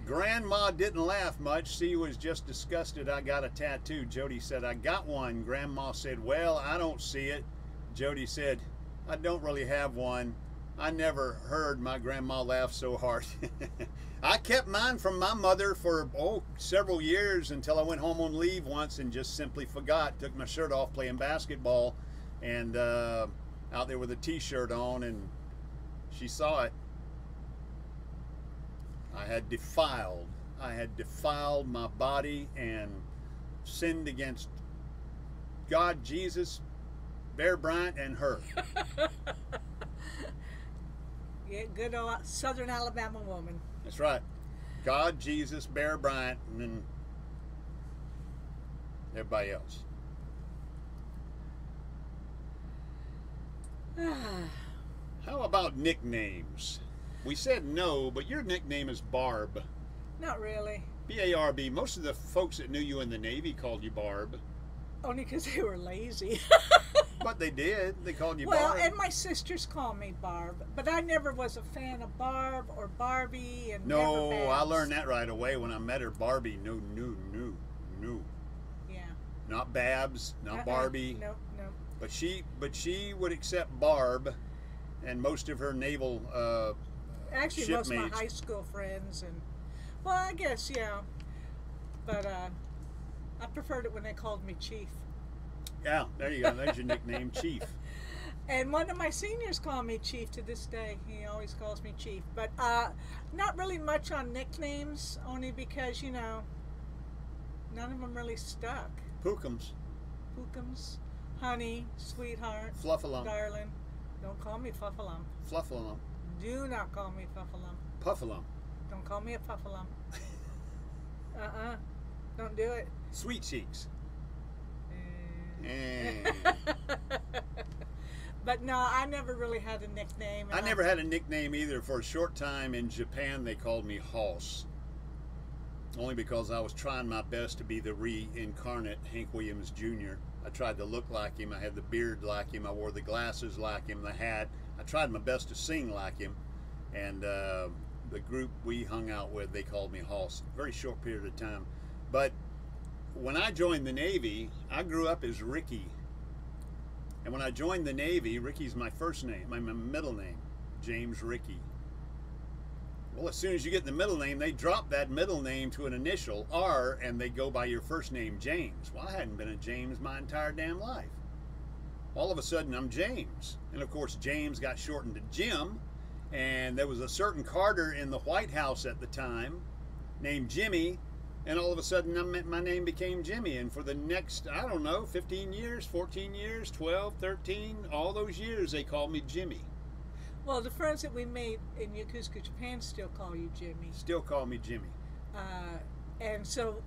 Grandma didn't laugh much. She was just disgusted I got a tattoo. Jody said, I got one. Grandma said, well, I don't see it. Jody said, I don't really have one. I never heard my grandma laugh so hard. I kept mine from my mother for several years until I went home on leave once and just simply forgot. Took my shirt off playing basketball and out there with a t-shirt on, and she saw it. I had defiled my body and sinned against God, Jesus, Bear Bryant, and her. Yeah, good old Southern Alabama woman. That's right. God, Jesus, Bear Bryant, and then everybody else. How about nicknames? We said no, but your nickname is Barb. Not really. B-A-R-B. Most of the folks that knew you in the Navy called you Barb. Only because they were lazy. But they did. They called you Well, Barb. and my sisters call me Barb, but I never was a fan of Barb or Barbie, and No, never I Babs. learned that right away when I met her. Barbie, no. Yeah. Not Babs, not Barbie. No. But she would accept Barb, and most of her naval Actually, most of my shipmates. high school friends, and well, I guess yeah. But I preferred it when they called me Chief. Yeah, there you go. There's your nickname, Chief. And one of my seniors call me Chief to this day. He always calls me Chief. But not really much on nicknames, only because, you know, none of them really stuck. Pookums. Pookums, honey, sweetheart, Fluffalump. darling. Don't call me Fuffalump. Fluffalump. Do not call me Fuffalump. Puffalump. Don't call me a Puffalump. Don't do it. Sweet Cheeks. But no, I never really had a nickname. I never had a nickname either. For a short time in Japan, they called me Hoss. Only because I was trying my best to be the reincarnate Hank Williams Jr. I tried to look like him. I had the beard like him. I wore the glasses like him, the hat. I tried my best to sing like him, and the group we hung out with, they called me Hoss. Very short period of time. But when I joined the Navy, I grew up as Ricky. And when I joined the Navy, Ricky's my first name, my middle name, James Ricky. Well, as soon as you get the middle name, they drop that middle name to an initial, R, and they go by your first name, James. Well, I hadn't been a James my entire damn life. All of a sudden, I'm James. And of course, James got shortened to Jim, and there was a certain Carter in the White House at the time named Jimmy, and all of a sudden, my name became Jimmy. And for the next, I don't know, 15 years, 14 years, 12, 13, all those years, they called me Jimmy. Well, the friends that we made in Yokosuka, Japan still call you Jimmy. Still call me Jimmy. And so...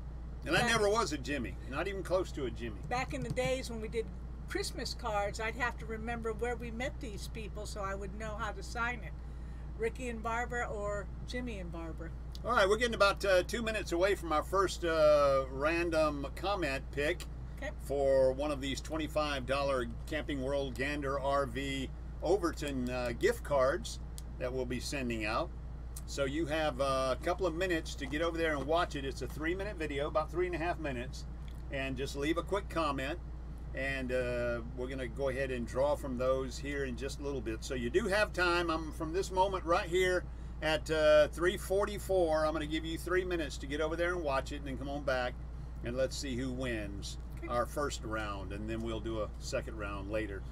And I never was a Jimmy, not even close to a Jimmy. Back in the days when we did Christmas cards, I'd have to remember where we met these people so I would know how to sign it. Ricky and Barbara or Jimmy and Barbara. All right, we're getting about 2 minutes away from our first random comment pick for one of these $25 Camping World Gander RV Overton gift cards that we'll be sending out. So you have a couple of minutes to get over there and watch it. It's a 3-minute video, about 3.5 minutes, and just leave a quick comment, and we're going to go ahead and draw from those here in just a little bit. So you do have time. I'm from this moment right here at 3:44. I'm going to give you 3 minutes to get over there and watch it, and then come on back and let's see who wins our first round, and then we'll do a second round later.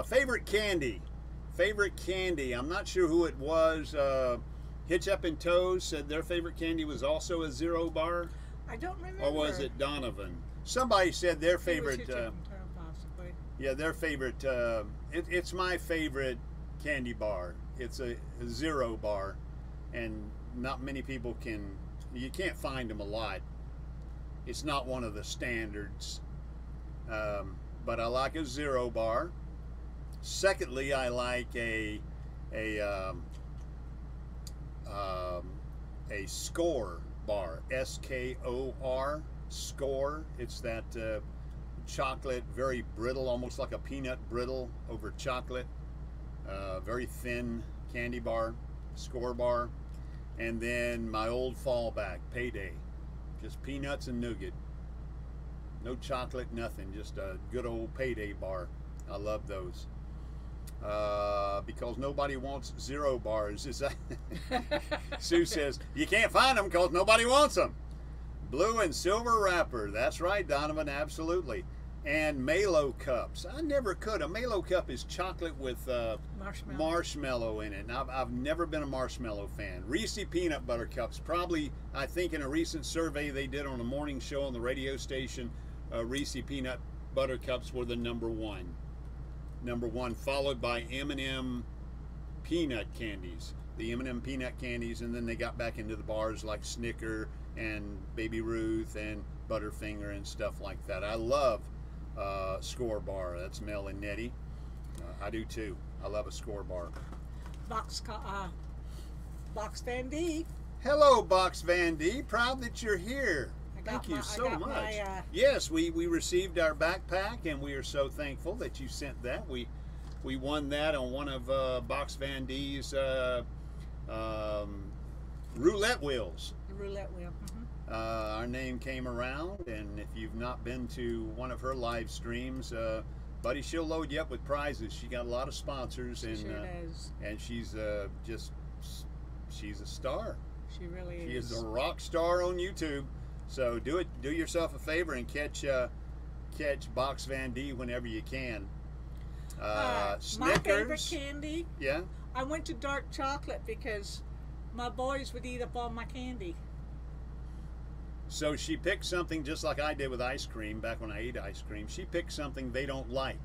Favorite candy. I'm not sure who it was. Hitch Up and Toes said their favorite candy was also a Zero Bar. I don't remember. Or was it Donovan? Somebody said their favorite. Hitch Up and Toes, possibly. Yeah, their favorite. It's my favorite candy bar. It's a Zero Bar, and not many people can. You can't find them a lot. It's not one of the standards. But I like a Zero Bar. Secondly, I like a Score bar, S-K-O-R, Score. It's that chocolate, very brittle, almost like a peanut brittle over chocolate, very thin candy bar, Score bar. And then my old fallback, Payday, just peanuts and nougat. No chocolate, nothing, just a good old Payday bar. I love those. Because nobody wants Zero Bars. Is that Sue says, you can't find them because nobody wants them. Blue and silver wrapper. That's right, Donovan, absolutely. And Malo cups. I never could. A Malo cup is chocolate with marshmallow in it. And I've never been a marshmallow fan. Reese peanut butter cups. Probably, I think in a recent survey they did on a morning show on the radio station, Reese peanut butter cups were the number one, followed by M&M peanut candies, the M&M peanut candies, and then they got back into the bars like Snicker and Baby Ruth and Butterfinger and stuff like that. I love Score bar. That's Mel and Nettie. I do too. I love a Score bar. Box Van D. Hello, Box Van D. Proud that you're here. Thank you so much. Yes, we received our backpack, and we are so thankful that you sent that. We won that on one of Box Van D's roulette wheels. The roulette wheel. Our name came around, and if you've not been to one of her live streams, buddy, she'll load you up with prizes. She got a lot of sponsors, and she's she's a star. She really is. She is a rock star on YouTube. So do yourself a favor and catch Box Van D whenever you can. Snickers. My favorite candy. Yeah. I went to dark chocolate because my boys would eat up all my candy. So she picked something just like I did with ice cream back when I ate ice cream. She picked something they don't like.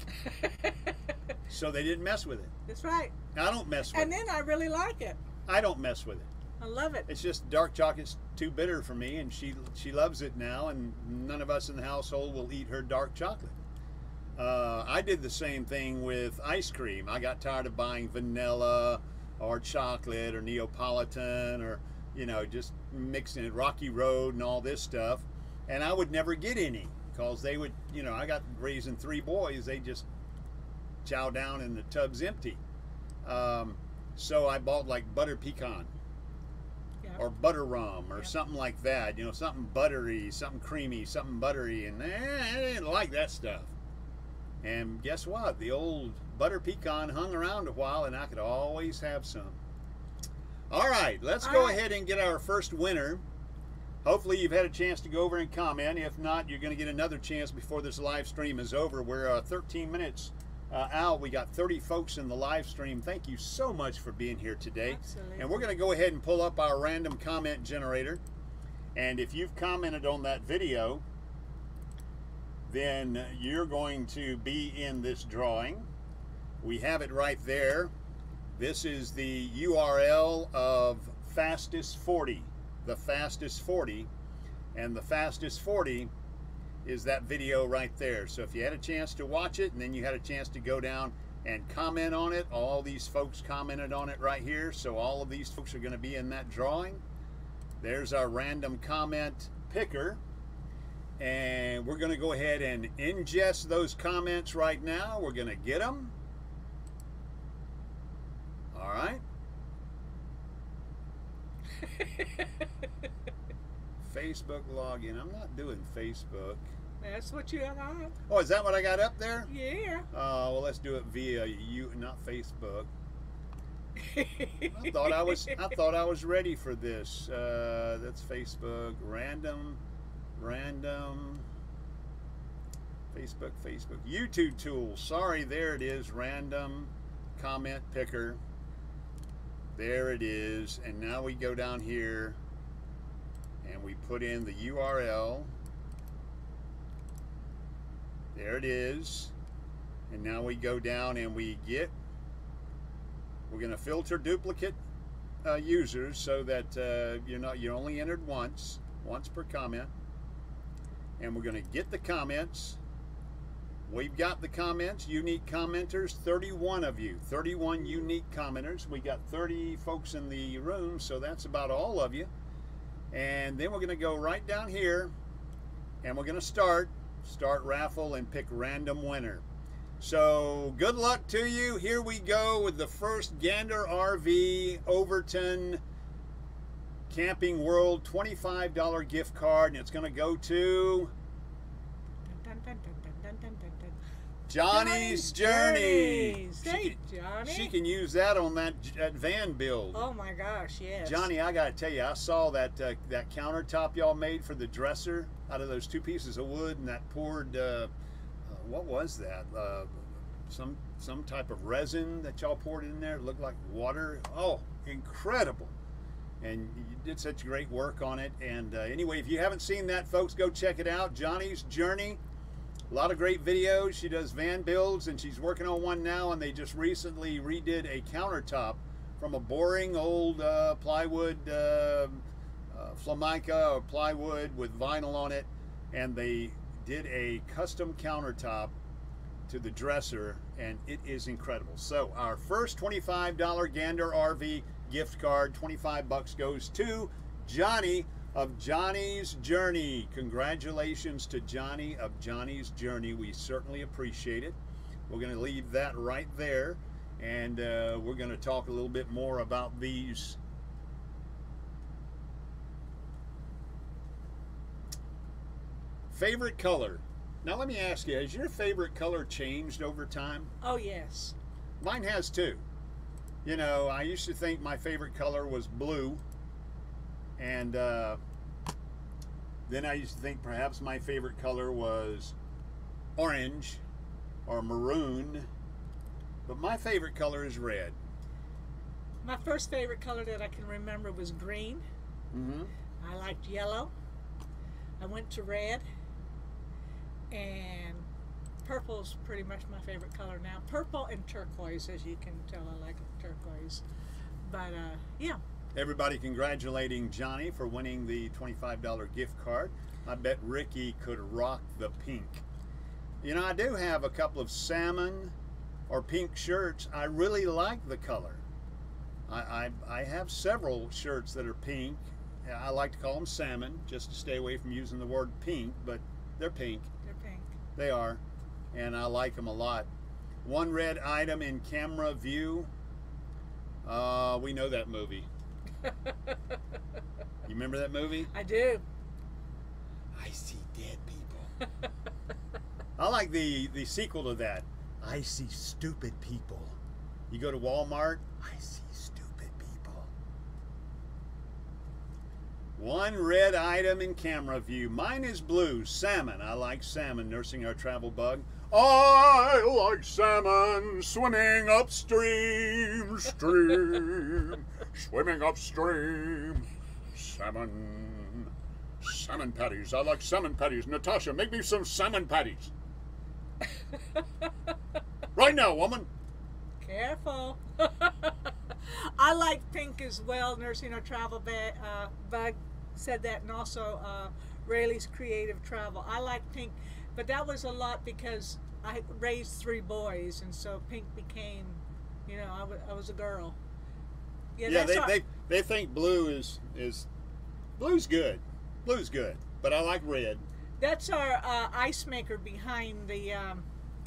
So they didn't mess with it. That's right. I don't mess with it. And then I really like it. I don't mess with it. I love it. It's just dark chocolate's too bitter for me, and she loves it now, and none of us in the household will eat her dark chocolate. I did the same thing with ice cream. I got tired of buying vanilla or chocolate or Neapolitan or, just mixing it, Rocky Road and all this stuff, and I would never get any because they would, I got raising 3 boys, they just chow down and the tub's empty. So I bought like butter pecan or butter rum or something like that. You know, something buttery, something creamy, something buttery, and I didn't like that stuff. And guess what? The old butter pecan hung around a while, and I could always have some. All right, let's go ahead and get our first winner. Hopefully you've had a chance to go over and comment. If not, you're going to get another chance before this live stream is over. We're 13 minutes out. We got 30 folks in the live stream. Thank you so much for being here today. Absolutely. And we're going to go ahead and pull up our random comment generator. And if you've commented on that video, then you're going to be in this drawing. We have it right there. This is the URL of Fastest 40, the Fastest 40, and the Fastest 40 is that video right there. So if you had a chance to watch it and then you had a chance to go down and comment on it, all these folks commented on it right here, so all of these folks are going to be in that drawing. There's our random comment picker, and we're going to go ahead and ingest those comments right now. We're going to get them. All right. Facebook login. I'm not doing Facebook. That's what you got. Oh, is that what I got up there? Yeah. Well, let's do it via you, not Facebook. I thought I was ready for this. That's Facebook. Random. Facebook. YouTube tool. Sorry, there it is. Random comment picker. There it is. And now we go down here and we put in the URL. There it is. And now we go down and we're going to filter duplicate users so that you're only entered once per comment. And we're going to get the comments. We've got the comments, unique commenters, 31 of you, 31 unique commenters. We got 30 folks in the room, so that's about all of you. And then we're going to go right down here, and we're going to start raffle and pick random winner. So good luck to you. Here we go with the first Gander RV Overton Camping World $25 gift card, and it's going to go to Jonnie's Journey. Hey, Jonnie. She can use that on that van build. Oh my gosh, yes. Jonnie, I gotta tell you, I saw that that countertop y'all made for the dresser out of those 2 pieces of wood, and that poured what was that? Some type of resin that y'all poured in there. It looked like water. Oh, incredible! And you did such great work on it. And anyway, if you haven't seen that, folks, go check it out. Jonnie's Journey. A lot of great videos. She does van builds, and she's working on one now, and they just recently redid a countertop from a boring old plywood, Flamica or plywood with vinyl on it, and they did a custom countertop to the dresser, and it is incredible. So our first $25 Gander RV gift card, 25 bucks, goes to Jonnie of Jonnie's Journey. Congratulations to Jonnie of Jonnie's Journey. We certainly appreciate it. We're going to leave that right there, and we're going to talk a little bit more about these. Favorite color. Now let me ask you, has your favorite color changed over time? Oh yes. Mine has too. You know, I used to think my favorite color was blue, and then I used to think perhaps my favorite color was orange or maroon, but my favorite color is red. My first favorite color that I can remember was green. Mm-hmm. I liked yellow. I went to red, and purple's pretty much my favorite color now. Purple and turquoise, as you can tell, I like turquoise. But yeah. Everybody congratulating Jonnie for winning the $25 gift card. I bet Ricky could rock the pink. You know, I do have a couple of salmon or pink shirts. I really like the color. I have several shirts that are pink. I like to call them salmon, just to stay away from using the word pink, but they're pink. They're pink. They are, and I like them a lot. One red item in camera view. We know that movie. You remember that movie? I do. I see dead people. I like the sequel to that. I see stupid people. You go to Walmart, I see stupid people. One red item in camera view. Mine is blue, salmon. I like salmon, nursing our travel bug. I like salmon swimming upstream, swimming upstream. Salmon patties. I like salmon patties. Natasha, make me some salmon patties. Right now, woman. Careful. I like pink as well. Nursing our travel bug said that, and also Rayleigh's creative travel. I like pink, but that was a lot because I raised 3 boys, and so pink became, you know, I was a girl. Yeah, they think blue is blue's good. Blue's good, but I like red. That's our ice maker behind the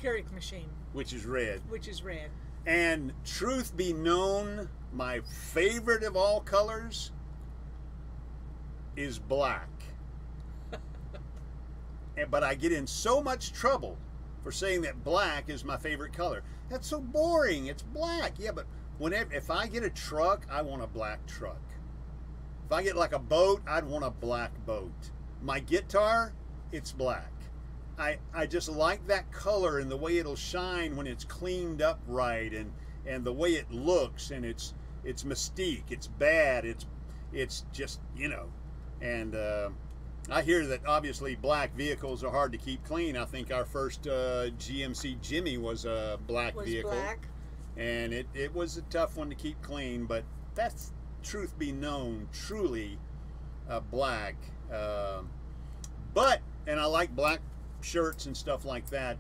Keurig machine. Which is red. Which is red. And truth be known, my favorite of all colors is black. But I get in so much trouble for saying that black is my favorite color. That's so boring. It's black. Yeah, but if I get a truck, I want a black truck. If I get like a boat, I'd want a black boat. My guitar, it's black. I just like that color and the way it'll shine when it's cleaned up right, and the way it looks, and its mystique. It's bad. It's just, you know. And I hear that obviously black vehicles are hard to keep clean. I think our first GMC Jimmy was a black vehicle. Black. And it was a tough one to keep clean, but that's, truth be known, truly black. And I like black shirts and stuff like that,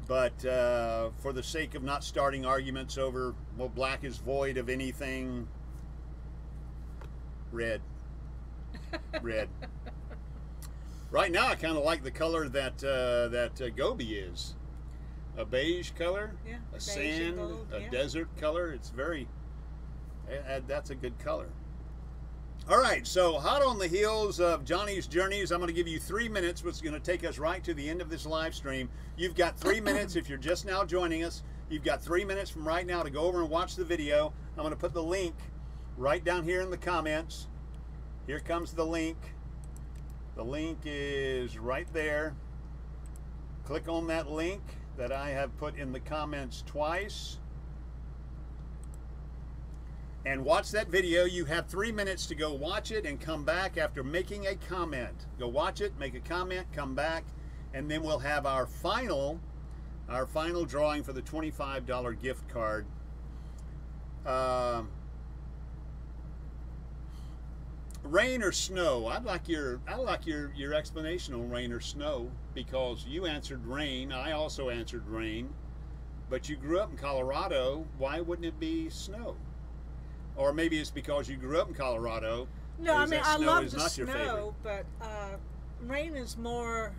but for the sake of not starting arguments over, well, black is void of anything, red. Right now I kind of like the color that Gobi is. A beige color, yeah, a sand, gold, a yeah. desert color. It's very, that's a good color. All right, so hot on the heels of Jonnie's journeys, I'm going to give you 3 minutes, which is going to take us right to the end of this live stream. You've got 3 minutes if you're just now joining us. You've got 3 minutes from right now to go over and watch the video. I'm going to put the link right down here in the comments. Here comes the link. The link is right there. Click on that link that I have put in the comments twice. And watch that video. You have 3 minutes to go watch it and come back after making a comment. Go watch it, make a comment, come back, and then we'll have our final drawing for the $25 gift card. Rain or snow? I'd like your explanation on rain or snow, because you answered rain. I also answered rain, but you grew up in Colorado. Why wouldn't it be snow? Or maybe it's because you grew up in Colorado. No, I mean, I love the snow, but rain is more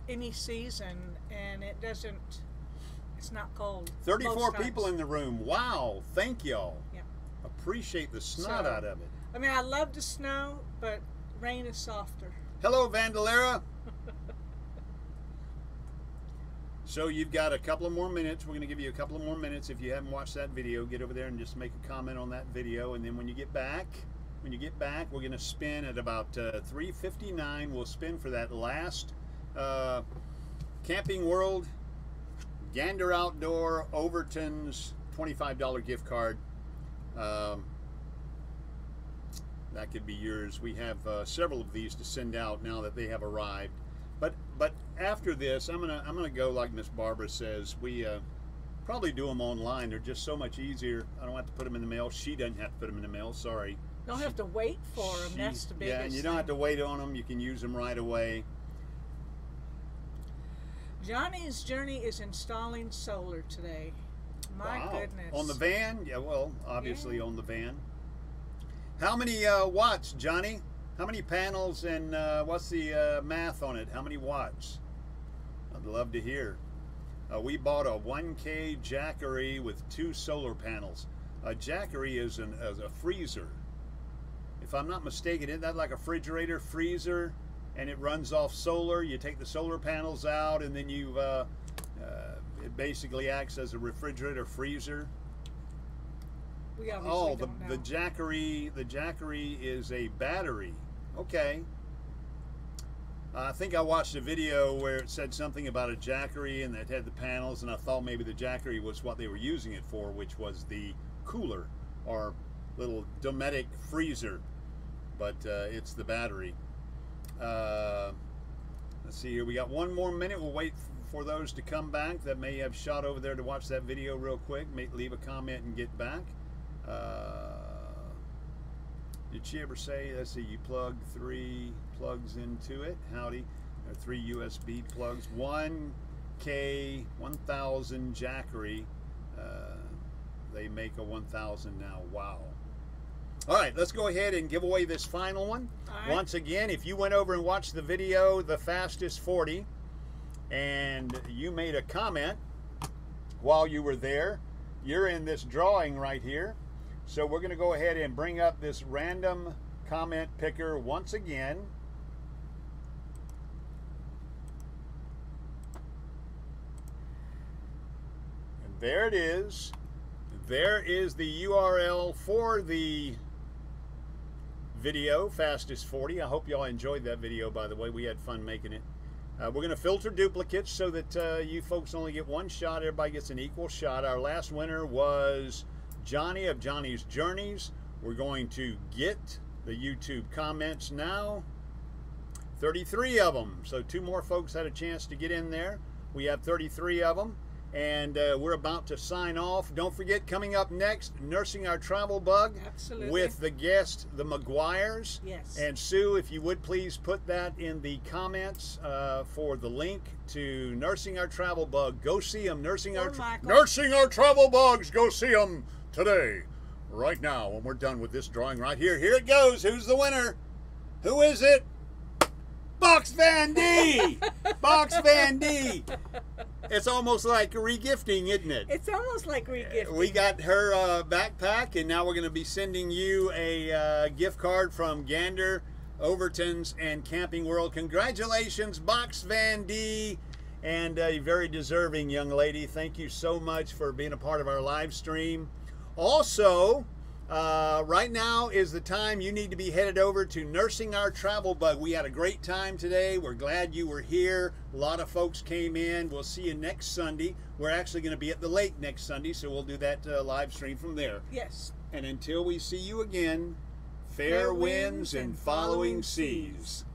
any season, and it's not cold. 34 people in the room. Wow, thank y'all. Yeah. Appreciate the snot out of it. I mean, I love the snow, but rain is softer. Hello, Vandalera. So you've got a couple of more minutes. We're going to give you a couple of more minutes. If you haven't watched that video, get over there and just make a comment on that video. And then when you get back, we're going to spin at about 3:59. We'll spin for that last Camping World Gander Outdoor Overton's $25 gift card. That could be yours. We have several of these to send out now that they have arrived. But after this, I'm gonna go like Miss Barbara says. We probably do them online. They're just so much easier. I don't have to put them in the mail. She doesn't have to put them in the mail. Sorry. Don't have to wait for them. That's the biggest. Yeah, and you don't have to wait on them. You can use them right away. Jonnie's journey is installing solar today. My goodness. On the van? Yeah, well, obviously on the van. How many watts, Jonnie? How many panels, and what's the math on it? How many watts? I'd love to hear. We bought a 1K Jackery with 2 solar panels. A Jackery is a freezer. If I'm not mistaken, isn't that like a refrigerator freezer? And it runs off solar. You take the solar panels out, and then you it basically acts as a refrigerator freezer. We obviously don't know. The Jackery is a battery. Okay. I think I watched a video where it said something about a Jackery and it had the panels, and I thought maybe the Jackery was what they were using it for, which was the cooler or little Dometic freezer, but it's the battery. Let's see here. We got one more minute. We'll wait for those to come back that may have shot over there to watch that video real quick. Leave a comment and get back. Did she ever say, let's see, you plug 3 plugs into it? Howdy. There are 3 USB plugs. 1K 1000 Jackery. They make a 1000 now. Wow. All right, let's go ahead and give away this final one. Right. Once again, if you went over and watched the video, The Fastest 40, and you made a comment while you were there, you're in this drawing right here. So we're going to go ahead and bring up this random comment picker once again. And there it is. There is the URL for the video, Fastest 40. I hope y'all enjoyed that video, by the way. We had fun making it. We're going to filter duplicates so that you folks only get one shot. Everybody gets an equal shot. Our last winner was Jonnie of Jonnie's Journeys. We're going to get the YouTube comments now. 33 of them. So 2 more folks had a chance to get in there. We have 33 of them. And we're about to sign off. Don't forget, coming up next, Nursing Our Travel Bug. Absolutely. With the guest, the McGuires. Yes. And Sue, if you would please put that in the comments for the link to Nursing Our Travel Bug. Go see them. Nursing Our Travel Bugs. Go see them today, right now, when we're done with this drawing right here. Here it goes. Who's the winner? Who is it? Box Van D! Box Van D! It's almost like regifting, isn't it? It's almost like regifting. We got her backpack, and now we're going to be sending you a gift card from Gander, Overton's, and Camping World. Congratulations, Box Van D, and a very deserving young lady. Thank you so much for being a part of our live stream. Also, right now is the time you need to be headed over to Nursing Our Travel Bug. We had a great time today. We're glad you were here. A lot of folks came in. We'll see you next Sunday. We're actually going to be at the lake next Sunday, so we'll do that live stream from there. Yes. And until we see you again, fair winds and following seas.